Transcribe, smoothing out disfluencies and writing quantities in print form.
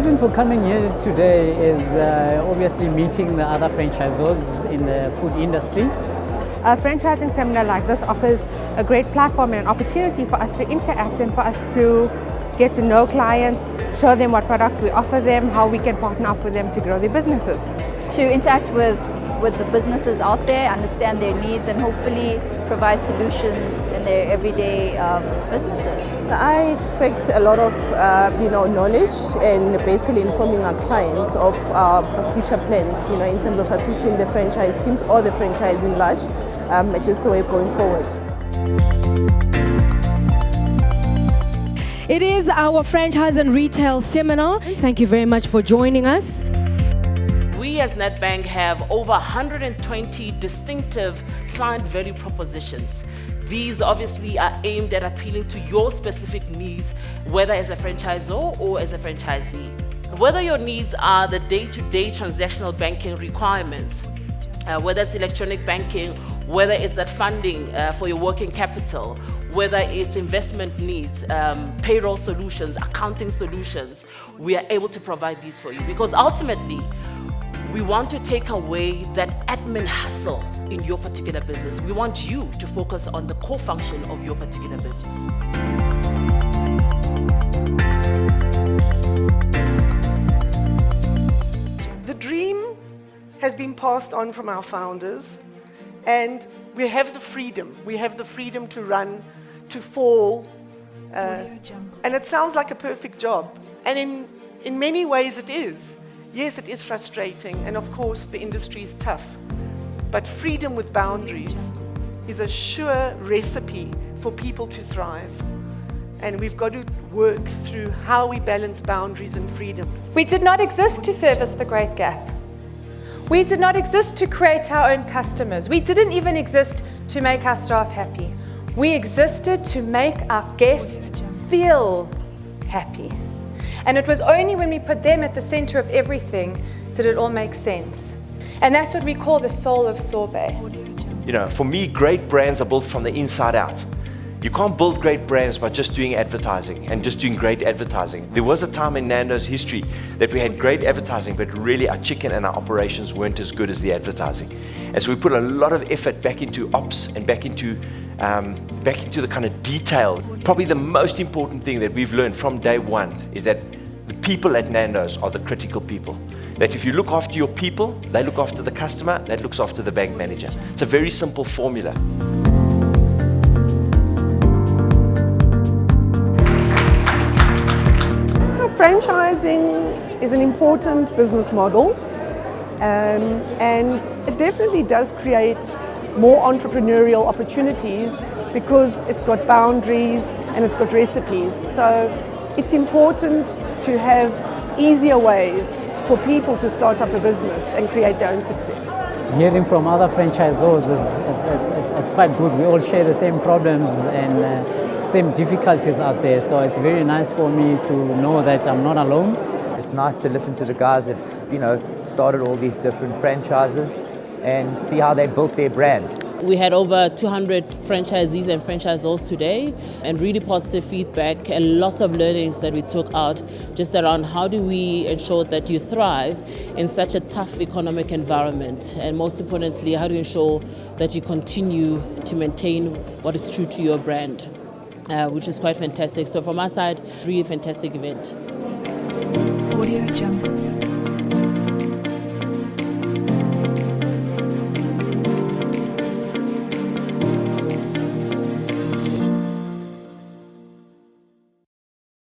reason for coming here today is obviously meeting the other franchisors in the food industry. A franchising seminar like this offers a great platform and an opportunity for us to interact and for us to get to know clients, show them what products we offer them, how we can partner up with them to grow their businesses. To interact with the businesses out there, understand their needs, and hopefully provide solutions in their everyday businesses. I expect a lot of knowledge and basically informing our clients of future plans, in terms of assisting the franchise teams or the franchising large, just the way going forward. It is our franchise and retail seminar. Thank you very much for joining us. We as Nedbank have over 120 distinctive client value propositions. These obviously are aimed at appealing to your specific needs, whether as a franchisor or as a franchisee. Whether your needs are the day-to-day transactional banking requirements, whether it's electronic banking, whether it's that funding for your working capital, whether it's investment needs, payroll solutions, accounting solutions, we are able to provide these for you because ultimately, we want to take away that admin hustle in your particular business. We want you to focus on the core function of your particular business. The dream has been passed on from our founders, and we have the freedom. We have the freedom to run, to fall, and it sounds like a perfect job. And in many ways it is. Yes, it is frustrating, and of course the industry is tough, but freedom with boundaries is a sure recipe for people to thrive. And we've got to work through how we balance boundaries and freedom. We did not exist to service the Great Gap. We did not exist to create our own customers. We didn't even exist to make our staff happy. We existed to make our guests feel happy. And it was only when we put them at the center of everything did it all make sense. And that's what we call the soul of Sorbet. For me, great brands are built from the inside out. You can't build great brands by just doing advertising and just doing great advertising. There was a time in NANDOS history that we had great advertising, but really our chicken and our operations weren't as good as the advertising. And so we put a lot of effort back into ops and back into the kind of detail. Probably the most important thing that we've learned from day one is that the people at NANDOS are the critical people. That if you look after your people, they look after the customer, that looks after the bank manager. It's a very simple formula. Franchising is an important business model, and it definitely does create more entrepreneurial opportunities because it's got boundaries and it's got recipes. So it's important to have easier ways for people to start up a business and create their own success. Hearing from other franchisors it's quite good. We all share the same problems and same difficulties out there, so it's very nice for me to know that I'm not alone. It's nice to listen to the guys that started all these different franchises and see how they built their brand. We had over 200 franchisees and franchisors today, and really positive feedback, a lot of learnings that we took out just around how do we ensure that you thrive in such a tough economic environment, and most importantly, how do you ensure that you continue to maintain what is true to your brand, which is quite fantastic. So from our side, really fantastic event. Audio Jungle.